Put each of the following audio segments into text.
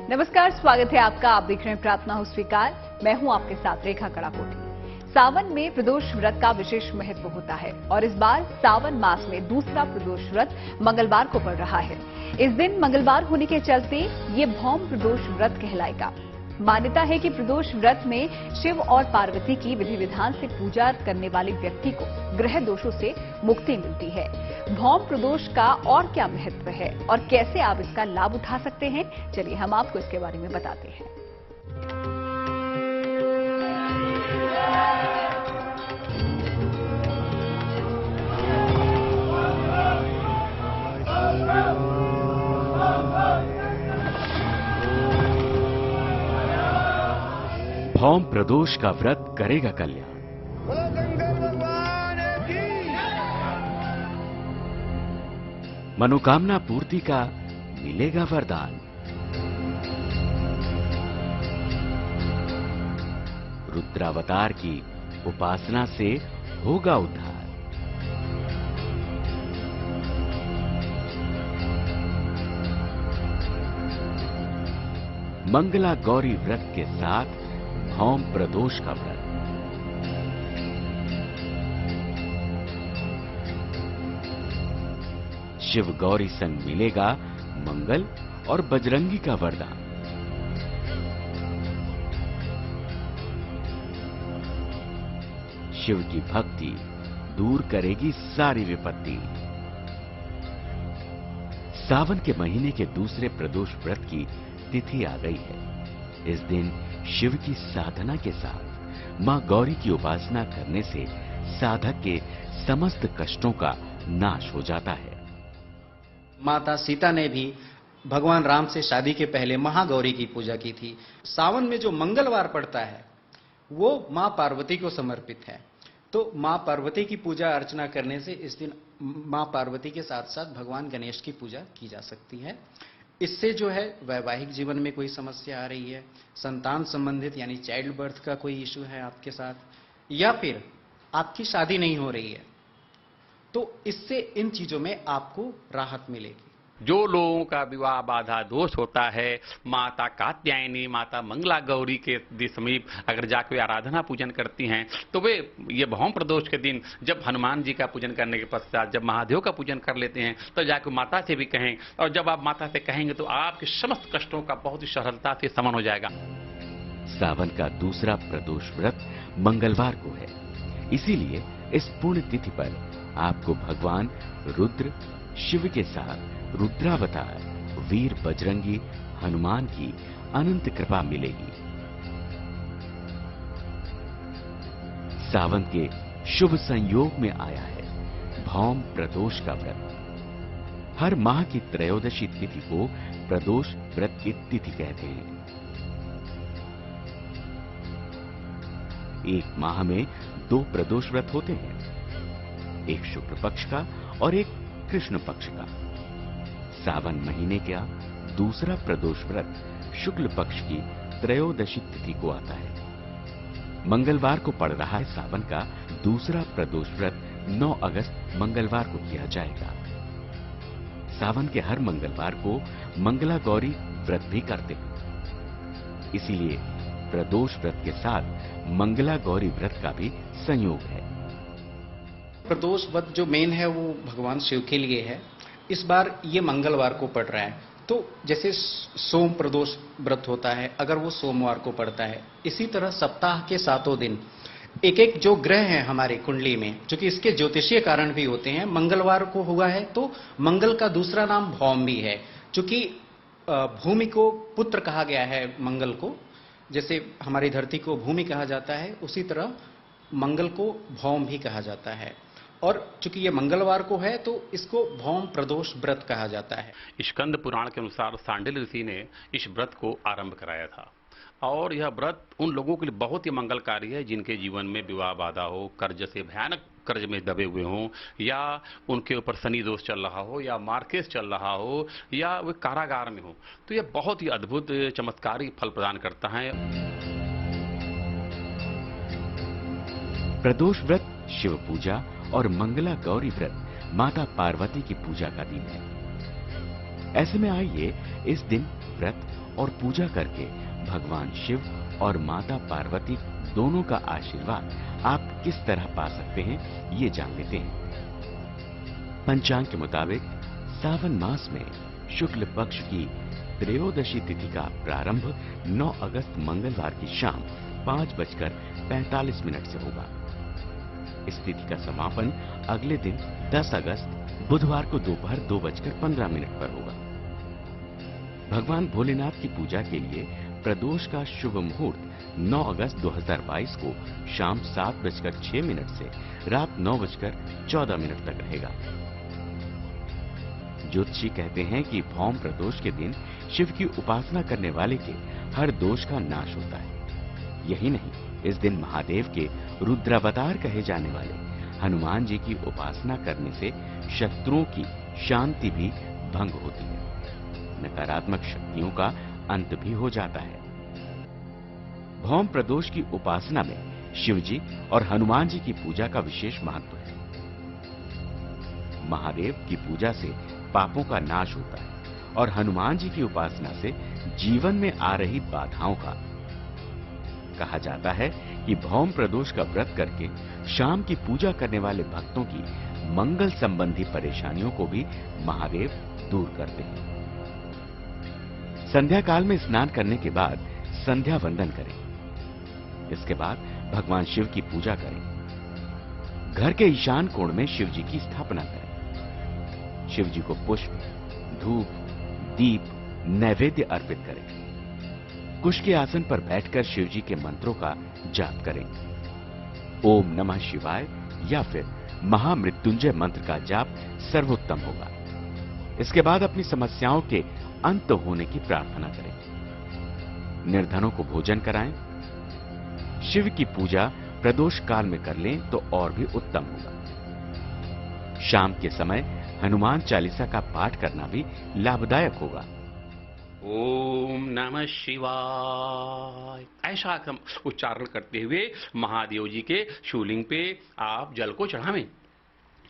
नमस्कार, स्वागत है आपका। आप देख रहे हैं प्रार्थना हो स्वीकार। मैं हूं आपके साथ रेखा कड़ाकोटी। सावन में प्रदोष व्रत का विशेष महत्व होता है और इस बार सावन मास में दूसरा प्रदोष व्रत मंगलवार को पड़ रहा है। इस दिन मंगलवार होने के चलते ये भौम प्रदोष व्रत कहलाएगा। मान्यता है कि प्रदोष व्रत में शिव और पार्वती की विधि विधान से पूजा करने वाले व्यक्ति को ग्रह दोषों से मुक्ति मिलती है। भौम प्रदोष का और क्या महत्व है और कैसे आप इसका लाभ उठा सकते हैं, चलिए हम आपको इसके बारे में बताते हैं। भौम प्रदोष का व्रत करेगा कल्याण। मनोकामना पूर्ति का मिलेगा वरदान। रुद्रावतार की उपासना से होगा उद्धार। मंगला गौरी व्रत के साथ भौम प्रदोष का व्रत। शिव गौरी संग मिलेगा मंगल और बजरंगी का वरदान। शिव की भक्ति दूर करेगी सारी विपत्ति। सावन के महीने के दूसरे प्रदोष व्रत की तिथि आ गई है। इस दिन शिव की साधना के साथ मां गौरी की उपासना करने से साधक के समस्त कष्टों का नाश हो जाता है। माता सीता ने भी भगवान राम से शादी के पहले महागौरी की पूजा की थी। सावन में जो मंगलवार पड़ता है वो मां पार्वती को समर्पित है। तो मां पार्वती की पूजा अर्चना करने से इस दिन मां पार्वती के साथ साथ भगवान गणेश की पूजा की जा सकती है। इससे जो है वैवाहिक जीवन में कोई समस्या आ रही है, संतान संबंधित यानी चाइल्ड बर्थ का कोई इशू है आपके साथ, या फिर आपकी शादी नहीं हो रही है, तो इससे इन चीजों में आपको राहत मिलेगी। जो लोगों का विवाह बाधा दोष होता है, माता कात्यायनी, माता मंगला गौरी के समीप अगर जाकर वे आराधना पूजन करती हैं तो वे ये भौम प्रदोष के दिन जब हनुमान जी का पूजन करने के पश्चात जब महादेव का पूजन कर लेते हैं तो जाकर माता से भी कहें, और जब आप माता से कहेंगे तो आपके समस्त कष्टों का बहुत ही सरलता से शमन हो जाएगा। सावन का दूसरा प्रदोष व्रत मंगलवार को है, इसीलिए इस पुण्य तिथि पर आपको भगवान रुद्र शिव के साथ रुद्रावतार वीर बजरंगी हनुमान की अनंत कृपा मिलेगी। सावन के शुभ संयोग में आया है भौम प्रदोष का व्रत। हर माह की त्रयोदशी तिथि को प्रदोष व्रत की तिथि कहते हैं। एक माह में 2 प्रदोष व्रत होते हैं, एक शुक्ल पक्ष का और एक कृष्ण पक्ष का। सावन महीने का दूसरा प्रदोष व्रत शुक्ल पक्ष की त्रयोदशी तिथि को आता है। मंगलवार को पड़ रहा है सावन का दूसरा प्रदोष व्रत 9 अगस्त मंगलवार को किया जाएगा। सावन के हर मंगलवार को मंगला गौरी व्रत भी करते हैं, इसीलिए प्रदोष व्रत के साथ मंगला गौरी व्रत का भी संयोग है। प्रदोष व्रत जो मेन है वो भगवान शिव के लिए है। इस बार ये मंगलवार को पड़ रहा है, तो जैसे सोम प्रदोष व्रत होता है, अगर वो सोमवार को पड़ता है, इसी तरह सप्ताह के 7 दिन एक एक जो ग्रह हैं हमारे कुंडली में, जो कि इसके ज्योतिषीय कारण भी होते हैं, मंगलवार को हुआ है तो मंगल का दूसरा नाम भौम भी है, क्योंकि भूमि को पुत्र कहा गया है मंगल को। जैसे हमारी धरती को भूमि कहा जाता है, उसी तरह मंगल को भौम भी कहा जाता है। और चूंकि ये मंगलवार को है तो इसको भौम प्रदोष व्रत कहा जाता है। स्कंद पुराण के अनुसार सांडिल्य ऋषि ने इस व्रत को आरंभ कराया था, और यह व्रत उन लोगों के लिए बहुत ही मंगलकारी है जिनके जीवन में विवाह बाधा हो, कर्ज से भयानक कर्ज में दबे हुए हों, या उनके ऊपर शनि दोष चल रहा हो, या मार्केस चल रहा हो, या वे कारागार में हो। तो यह बहुत ही अद्भुत चमत्कारी फल प्रदान करता है। प्रदोष व्रत शिव पूजा और मंगला गौरी व्रत माता पार्वती की पूजा का दिन है। ऐसे में आइए इस दिन व्रत और पूजा करके भगवान शिव और माता पार्वती दोनों का आशीर्वाद आप किस तरह पा सकते हैं, ये जान लेते हैं। पंचांग के मुताबिक सावन मास में शुक्ल पक्ष की त्रयोदशी तिथि का प्रारंभ 9 अगस्त मंगलवार की शाम 5:45 से होगा। इस तिथि का समापन अगले दिन 10 अगस्त बुधवार को दोपहर 2:15 पर होगा। भगवान भोलेनाथ की पूजा के लिए प्रदोष का शुभ मुहूर्त 9 अगस्त 2022 को शाम 7:06 से रात 9:14 तक रहेगा। ज्योतिषी कहते हैं कि भौम प्रदोष के दिन शिव की उपासना करने वाले के हर दोष का नाश होता है। यही नहीं, इस दिन महादेव के रुद्रावतार कहे जाने वाले हनुमान जी की उपासना करने से शत्रुओं की शांति भी भंग होती है, नकारात्मक शक्तियों का अंत भी हो जाता है। भौम प्रदोष की उपासना में शिव जी और हनुमान जी की पूजा का विशेष महत्व है। महादेव की पूजा से पापों का नाश होता है और हनुमान जी की उपासना से जीवन में आ रही बाधाओं का। कहा जाता है कि भौम प्रदोष का व्रत करके शाम की पूजा करने वाले भक्तों की मंगल संबंधी परेशानियों को भी महादेव दूर करते हैं। संध्या काल में स्नान करने के बाद संध्या वंदन करें। इसके बाद भगवान शिव की पूजा करें। घर के ईशान कोण में शिव जी की स्थापना करें। शिव जी को पुष्प, धूप, दीप, नैवेद्य अर्पित करें। कुश के आसन पर बैठकर शिव जी के मंत्रों का जाप करें। ओम नमः शिवाय या फिर महामृत्युंजय मंत्र का जाप सर्वोत्तम होगा। इसके बाद अपनी समस्याओं के अंत होने की प्रार्थना करें। निर्धनों को भोजन कराएं। शिव की पूजा प्रदोष काल में कर लें तो और भी उत्तम होगा। शाम के समय हनुमान चालीसा का पाठ करना भी लाभदायक होगा। ओम नमः शिवाय ऐसा हम उच्चारण करते हुए महादेव जी के शिवलिंग पे आप जल को चढ़ावें।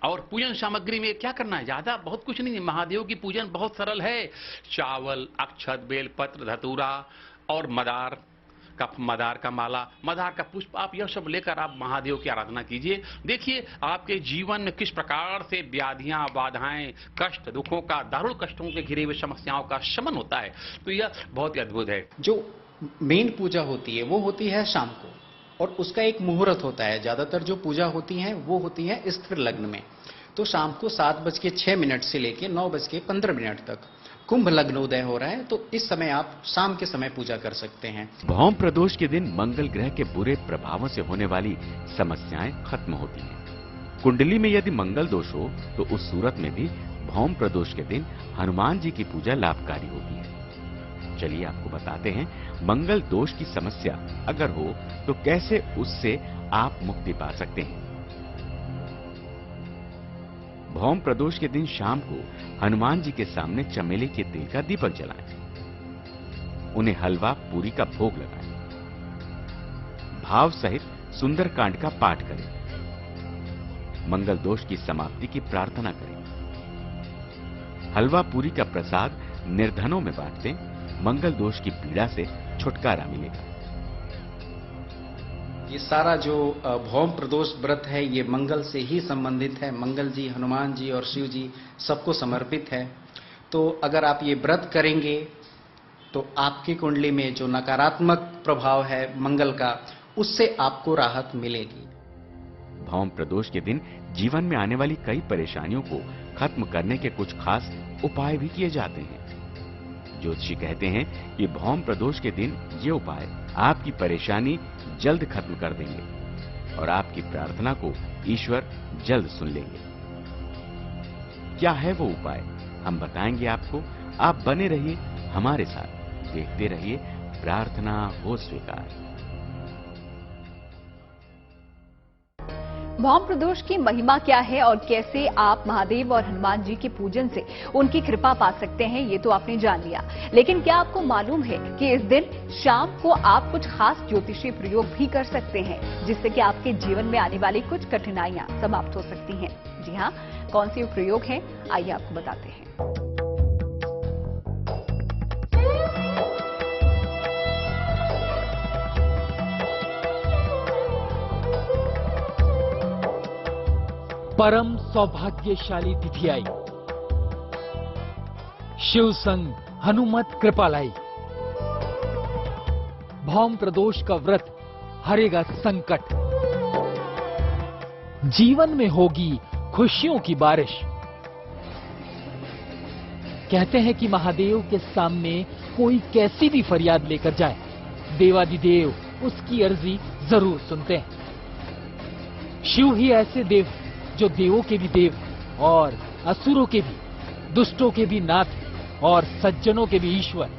और पूजन सामग्री में क्या करना है, ज्यादा बहुत कुछ नहीं है। महादेव की पूजन बहुत सरल है। चावल, अक्षत, बेलपत्र, धतूरा और मदार का माला, मदार का पुष्प, आप यह सब लेकर आप महादेव की आराधना कीजिए। देखिए आपके जीवन में किस प्रकार से व्याधियां, बाधाएं, कष्ट, दुखों का, दारुण कष्टों के घिरे हुए समस्याओं का शमन होता है। तो यह बहुत ही अद्भुत है। जो मेन पूजा होती है वो होती है शाम को, और उसका एक मुहूर्त होता है। ज्यादातर जो पूजा होती है वो होती है स्थिर लग्न में। तो शाम को 7:06 से लेके 9:15 तक कुंभ लग्न उदय हो रहा है। तो इस समय आप शाम के समय पूजा कर सकते हैं। भौम प्रदोष के दिन मंगल ग्रह के बुरे प्रभावों से होने वाली समस्याएं खत्म होती हैं। कुंडली में यदि मंगल दोष हो तो उस सूरत में भी भौम प्रदोष के दिन हनुमान जी की पूजा लाभकारी होती है। चलिए आपको बताते हैं मंगल दोष की समस्या अगर हो तो कैसे उससे आप मुक्ति पा सकते हैं। भौम प्रदोष के दिन शाम को हनुमान जी के सामने चमेली के तेल का दीपक जलाएं। उन्हें हलवा पूरी का भोग लगाएं। भाव सहित सुंदरकांड का पाठ करें। मंगल दोष की समाप्ति की प्रार्थना करें। हलवा पूरी का प्रसाद निर्धनों में बांट दें। मंगल दोष की पीड़ा से छुटकारा मिलेगा। ये सारा जो भौम प्रदोष व्रत है ये मंगल से ही संबंधित है। मंगल जी, हनुमान जी और शिव जी सबको समर्पित है। तो अगर आप ये व्रत करेंगे तो आपकी कुंडली में जो नकारात्मक प्रभाव है मंगल का, उससे आपको राहत मिलेगी। भौम प्रदोष के दिन जीवन में आने वाली कई परेशानियों को खत्म करने के कुछ खास उपाय भी किए जाते हैं। ज्योतिषी कहते हैं कि भौम प्रदोष के दिन ये उपाय आपकी परेशानी जल्द खत्म कर देंगे और आपकी प्रार्थना को ईश्वर जल्द सुन लेंगे। क्या है वो उपाय, हम बताएंगे आपको। आप बने रहिए हमारे साथ, देखते रहिए प्रार्थना हो स्वीकार। भौम प्रदोष की महिमा क्या है और कैसे आप महादेव और हनुमान जी के पूजन से उनकी कृपा पा सकते हैं, ये तो आपने जान लिया। लेकिन क्या आपको मालूम है कि इस दिन शाम को आप कुछ खास ज्योतिषीय प्रयोग भी कर सकते हैं जिससे कि आपके जीवन में आने वाली कुछ कठिनाइयां समाप्त हो सकती हैं। जी हाँ, कौन से प्रयोग हैं, आइए आपको बताते हैं। परम सौभाग्यशाली तिथि आई। शिव संग हनुमत कृपा लाई। भौम प्रदोष का व्रत हरेगा संकट। जीवन में होगी खुशियों की बारिश। कहते हैं कि महादेव के सामने कोई कैसी भी फरियाद लेकर जाए, देवादिदेव उसकी अर्जी जरूर सुनते हैं। शिव ही ऐसे देव जो देवों के भी देव और असुरों के भी, दुष्टों के भी नाथ और सज्जनों के भी ईश्वर।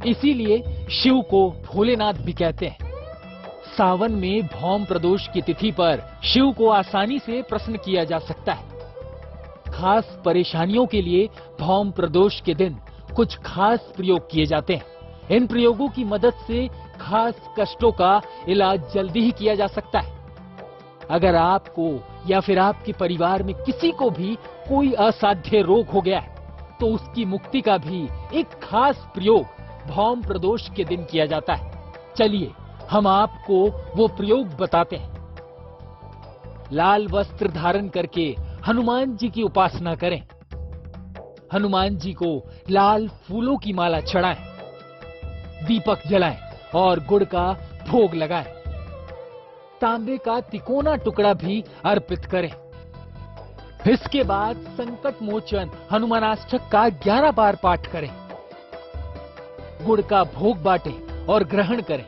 इसीलिए शिव को भोलेनाथ भी कहते हैं। सावन में भौम प्रदोष की तिथि पर शिव को आसानी से प्रसन्न किया जा सकता है। खास परेशानियों के लिए भौम प्रदोष के दिन कुछ खास प्रयोग किए जाते हैं। इन प्रयोगों की मदद से खास कष्टों का इलाज जल्दी ही किया जा सकता है। अगर आपको या फिर आपके परिवार में किसी को भी कोई असाध्य रोग हो गया है, तो उसकी मुक्ति का भी एक खास प्रयोग भौम प्रदोष के दिन किया जाता है। चलिए हम आपको वो प्रयोग बताते हैं। लाल वस्त्र धारण करके हनुमान जी की उपासना करें। हनुमान जी को लाल फूलों की माला चढ़ाएं, दीपक जलाएं और गुड़ का भोग लगाएं। तांबे का तिकोना टुकड़ा भी अर्पित करें। इसके बाद संकट मोचन हनुमानाष्टक का 11 बार पाठ करें। गुड़ का भोग बांटें और ग्रहण करें।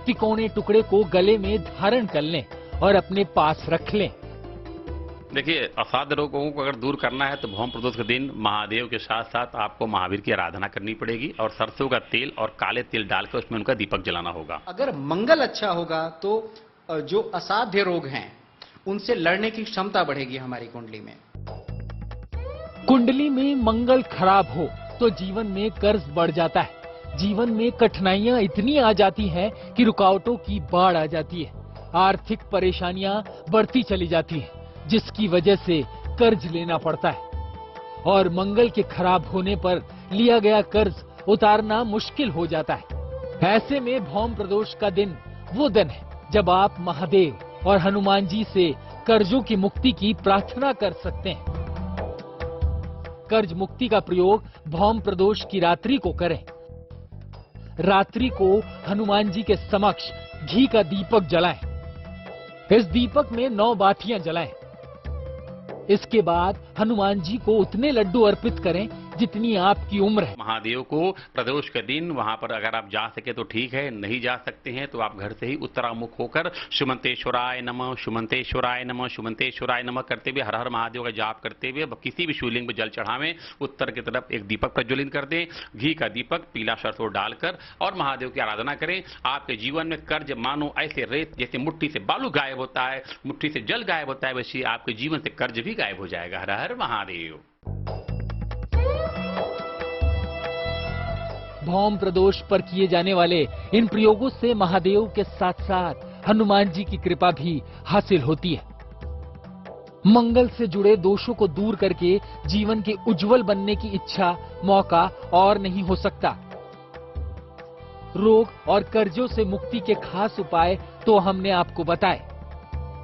तिकोने टुकड़े को गले में धारण कर लें और अपने पास रख लें। देखिए, असाध्य रोगों को अगर दूर करना है तो भौम प्रदोष के दिन महादेव के साथ साथ आपको महावीर की आराधना करनी पड़ेगी और सरसों का तेल और काले तिल डालकर उसमें उनका दीपक जलाना होगा। अगर मंगल अच्छा होगा तो जो असाध्य रोग हैं उनसे लड़ने की क्षमता बढ़ेगी हमारी कुंडली में। कुंडली में मंगल खराब हो तो जीवन में कर्ज बढ़ जाता है। जीवन में कठिनाइयां इतनी आ जाती हैं कि रुकावटों की बाढ़ आ जाती है। आर्थिक परेशानियां बढ़ती चली जाती हैं, जिसकी वजह से कर्ज लेना पड़ता है और मंगल के खराब होने पर लिया गया कर्ज उतारना मुश्किल हो जाता है। ऐसे में भौम प्रदोष का दिन वो दिन है जब आप महादेव और हनुमान जी से कर्जों की मुक्ति की प्रार्थना कर सकते हैं। कर्ज मुक्ति का प्रयोग भौम प्रदोष की रात्रि को करें। रात्रि को हनुमान जी के समक्ष घी का दीपक जलाएं। इस दीपक में 9 बातियां जलाएं। इसके बाद हनुमान जी को उतने लड्डू अर्पित करें जितनी आपकी उम्र है। महादेव को प्रदोष के दिन वहां पर अगर आप जा सके तो ठीक है, नहीं जा सकते हैं तो आप घर से ही उत्तरामुख होकर सुमंतेश्वराय नमः, सुमंतेश्वराय नमः, सुमंतेश्वराय नमः करते हुए हर हर महादेव का जाप करते हुए किसी भी शिवलिंग में जल चढ़ावें। उत्तर की तरफ एक दीपक प्रज्वलित कर दें, घी का दीपक पीला सरसों डालकर और महादेव की आराधना करें। आपके जीवन में कर्ज मानो ऐसे रेत जैसे मुट्ठी से बालू गायब होता है, मुट्ठी से जल गायब होता है, वैसे आपके जीवन से कर्ज भी गायब हो जाएगा। हर हर महादेव। भौम प्रदोष पर किए जाने वाले इन प्रयोगों से महादेव के साथ साथ हनुमान जी की कृपा भी हासिल होती है। मंगल से जुड़े दोषों को दूर करके जीवन के उज्जवल बनने की इच्छा, मौका और नहीं हो सकता। रोग और कर्जों से मुक्ति के खास उपाय तो हमने आपको बताए।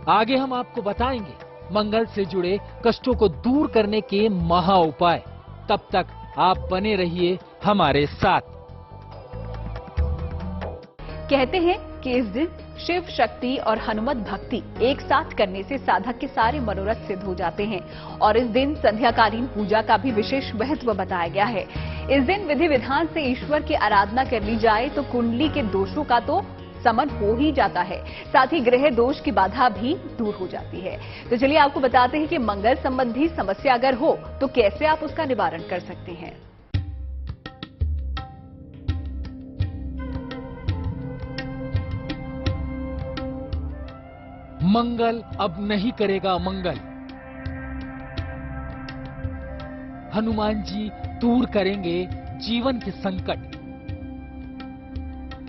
आगे हम आपको बताएंगे मंगल से जुड़े कष्टों को दूर करने के महा उपाय। तब तक आप बने रहिए हमारे साथ। कहते हैं कि इस दिन शिव शक्ति और हनुमत भक्ति एक साथ करने से साधक के सारे मनोरथ सिद्ध हो जाते हैं और इस दिन संध्याकालीन पूजा का भी विशेष महत्व बताया गया है। इस दिन विधि विधान से ईश्वर की आराधना कर ली जाए तो कुंडली के दोषों का तो समन हो ही जाता है, साथ ही ग्रह दोष की बाधा भी दूर हो जाती है। तो चलिए आपको बताते हैं कि मंगल संबंधी समस्या अगर हो तो कैसे आप उसका निवारण कर सकते हैं। मंगल अब नहीं करेगा मंगल। हनुमान जी दूर करेंगे जीवन के संकट।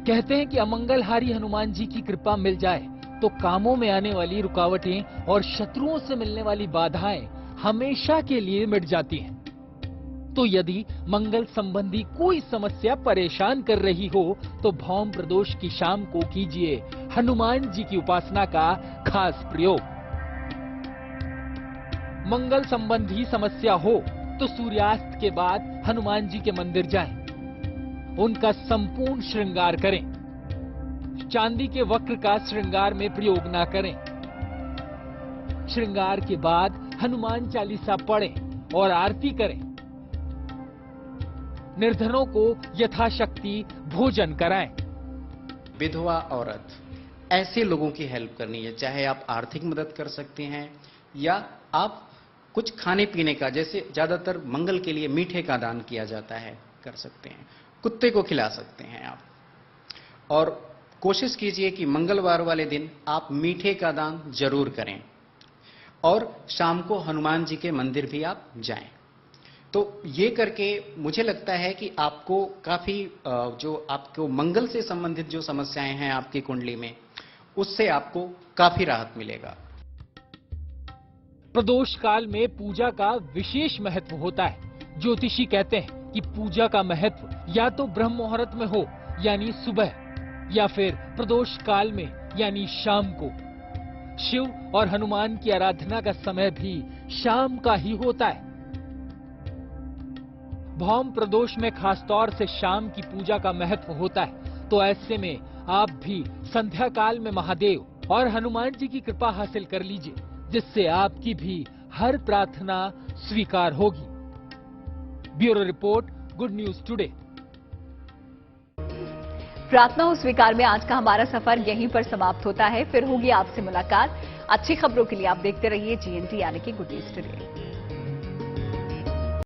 कहते हैं कि अमंगलहारी हनुमान जी की कृपा मिल जाए तो कामों में आने वाली रुकावटें और शत्रुओं से मिलने वाली बाधाएं हमेशा के लिए मिट जाती हैं। तो यदि मंगल संबंधी कोई समस्या परेशान कर रही हो तो भौम प्रदोष की शाम को कीजिए हनुमान जी की उपासना का खास प्रयोग। मंगल संबंधी समस्या हो तो सूर्यास्त के बाद हनुमान जी के मंदिर जाएं। उनका संपूर्ण श्रृंगार करें। चांदी के वक्र का श्रृंगार में प्रयोग ना करें। श्रृंगार के बाद हनुमान चालीसा पढ़ें और आरती करें। निर्धनों को यथाशक्ति भोजन कराएं। विधवा औरत, ऐसे लोगों की हेल्प करनी है, चाहे आप आर्थिक मदद कर सकते हैं या आप कुछ खाने पीने का, जैसे ज्यादातर मंगल के लिए मीठे का दान किया जाता है, कर सकते हैं। कुत्ते को खिला सकते हैं आप। और कोशिश कीजिए कि मंगलवार वाले दिन आप मीठे का दान जरूर करें और शाम को हनुमान जी के मंदिर भी आप जाएं। तो ये करके मुझे लगता है कि आपको काफी जो आपको मंगल से संबंधित जो समस्याएं हैं आपकी कुंडली में, उससे आपको काफी राहत मिलेगा। प्रदोष काल में पूजा का विशेष महत्व होता है। ज्योतिषी कहते हैं कि पूजा का महत्व या तो ब्रह्म मुहूर्त में हो यानी सुबह, या फिर प्रदोष काल में यानी शाम को। शिव और हनुमान की आराधना का समय भी शाम का ही होता है। भौम प्रदोष में खासतौर से शाम की पूजा का महत्व होता है। तो ऐसे में आप भी संध्या काल में महादेव और हनुमान जी की कृपा हासिल कर लीजिए, जिससे आपकी भी हर प्रार्थना स्वीकार होगी। Bureau report, good news today. प्रार्थना हो स्वीकार में आज का हमारा सफर यहीं पर समाप्त होता है। फिर होगी आपसे मुलाकात। अच्छी खबरों के लिए आप देखते रहिए GNT यानी कि गुड न्यूज टुडे।